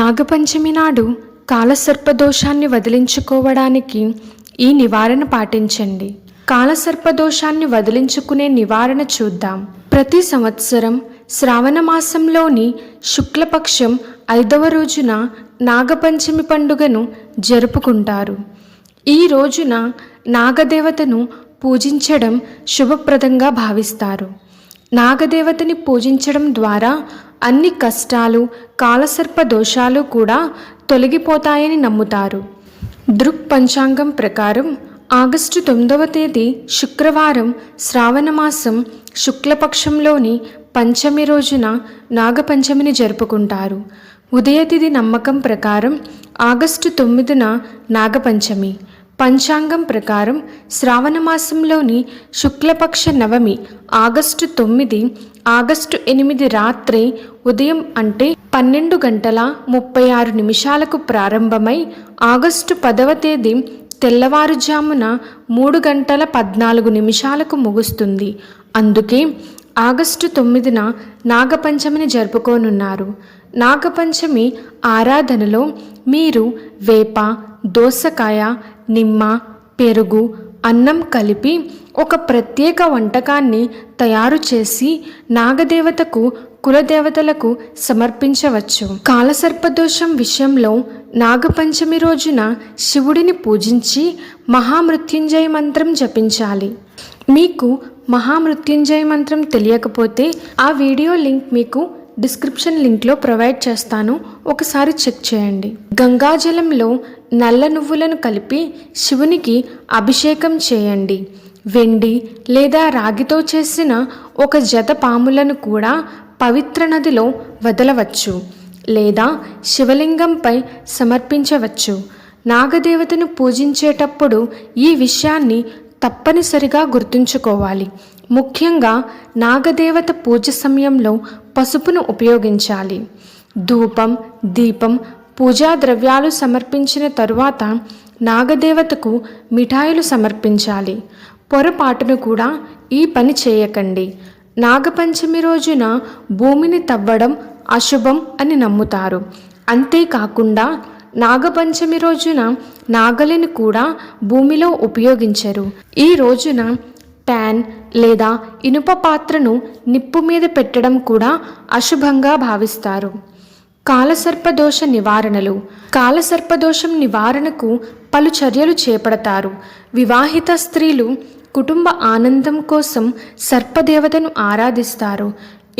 నాగపంచమి నాడు కాలసర్పదోషాన్ని వదిలించుకోవడానికి ఈ నివారణ పాటించండి. కాలసర్పదోషాన్ని వదిలించుకునే నివారణ చూద్దాం. ప్రతి సంవత్సరం శ్రావణ మాసంలోని శుక్లపక్షం 5వ రోజున నాగపంచమి పండుగను జరుపుకుంటారు. ఈ రోజున నాగదేవతను పూజించడం శుభప్రదంగా భావిస్తారు. నాగదేవతని పూజించడం ద్వారా అన్ని కష్టాలు, కాలసర్ప దోషాలు కూడా తొలగిపోతాయని నమ్ముతారు. దృక్ పంచాంగం ప్రకారం ఆగస్టు 9వ తేదీ శుక్రవారం శ్రావణమాసం శుక్లపక్షంలోని పంచమి రోజున నాగపంచమిని జరుపుకుంటారు. ఉదయతిథి నమ్మకం ప్రకారం ఆగస్టు 9న నాగపంచమి. పంచాంగం ప్రకారం శ్రావణమాసంలోని శుక్లపక్ష నవమి ఆగస్టు 9, ఆగస్టు 8 రాత్రి ఉదయం అంటే 12:36 ప్రారంభమై ఆగస్టు 10వ తేదీ తెల్లవారుజామున 3:14 ముగుస్తుంది. అందుకే ఆగస్టు 9న నాగపంచమిని జరుపుకోనున్నారు. నాగపంచమి ఆరాధనలో మీరు వేప, దోసకాయ, నిమ్మ, పెరుగు, అన్నం కలిపి ఒక ప్రత్యేక వంటకాన్ని తయారు చేసి నాగదేవతకు, కులదేవతలకు సమర్పించవచ్చు. కాలసర్పదోషం విషయంలో నాగపంచమి రోజున శివుడిని పూజించి మహామృత్యుంజయ మంత్రం జపించాలి. మీకు మహామృత్యుంజయ మంత్రం తెలియకపోతే ఆ వీడియో లింక్ మీకు డిస్క్రిప్షన్ లింక్లో ప్రొవైడ్ చేస్తాను, ఒకసారి చెక్ చేయండి. గంగాజలంలో నల్ల నువ్వులను కలిపి శివునికి అభిషేకం చేయండి. వెండి లేదా రాగితో చేసిన ఒక జత పాములను కూడా పవిత్ర నదిలో వదలవచ్చు లేదా శివలింగంపై సమర్పించవచ్చు. నాగదేవతను పూజించేటప్పుడు ఈ విషయాన్ని తప్పనిసరిగా గుర్తుంచుకోవాలి. ముఖ్యంగా నాగదేవత పూజ సమయంలో పసుపును ఉపయోగించాలి. ధూపం, దీపం, పూజా ద్రవ్యాలు సమర్పించిన తరువాత నాగదేవతకు మిఠాయిలు సమర్పించాలి. పొరపాటును కూడా ఈ పని చేయకండి. నాగపంచమి రోజున భూమిని తవ్వడం అశుభం అని నమ్ముతారు. అంతేకాకుండా నాగపంచమి రోజున నాగలిని కూడా భూమిలో ఉపయోగించరు. ఈ రోజున ప్యాన్ లేదా ఇనుప పాత్రను నిప్పు మీద పెట్టడం కూడా అశుభంగా భావిస్తారు. కాలసర్పదోష నివారణలు. కాలసర్పదోషం నివారణకు పలు చర్యలు చేపడతారు. వివాహిత స్త్రీలు కుటుంబ ఆనందం కోసం సర్పదేవతను ఆరాధిస్తారు.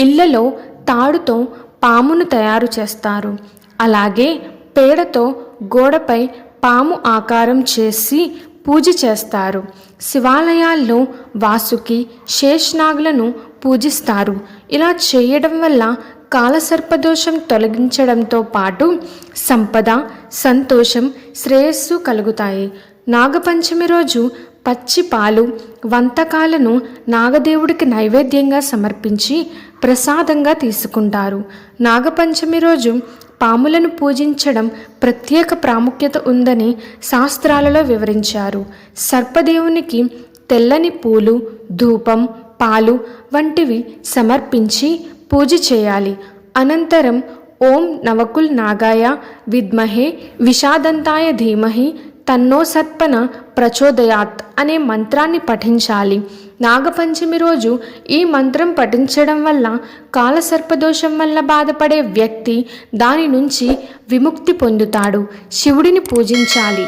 ఇళ్లలో తాడుతో పామును తయారు చేస్తారు. అలాగే పేడతో గోడపై పాము ఆకారం చేసి పూజ చేస్తారు. శివాలయాల్లో వాసుకి, శేషనాగులను పూజిస్తారు. ఇలా చేయడం వల్ల కాలసర్పదోషం తొలగించడంతో పాటు సంపద, సంతోషం, శ్రేయస్సు కలుగుతాయి. నాగపంచమి రోజు పచ్చి పాలు, వంతకాలను నాగదేవుడికి నైవేద్యంగా సమర్పించి ప్రసాదంగా తీసుకుంటారు. నాగపంచమి రోజు పాములను పూజించడం ప్రత్యేక ప్రాముఖ్యత ఉందని శాస్త్రాలలో వివరించారు. సర్పదేవునికి తెల్లని పూలు, ధూపం, పాలు వంటివి సమర్పించి పూజ చేయాలి. అనంతరం ఓం నవకుల్ నాగాయ విద్మహే విషాదంతాయ ధీమహి తన్నో సర్పణ ప్రచోదయాత్ అనే మంత్రాన్ని పఠించాలి. నాగపంచమి రోజు ఈ మంత్రం పఠించడం వల్ల కాలసర్పదోషం వల్ల బాధపడే వ్యక్తి దాని నుంచి విముక్తి పొందుతాడు. శివుడిని పూజించాలి.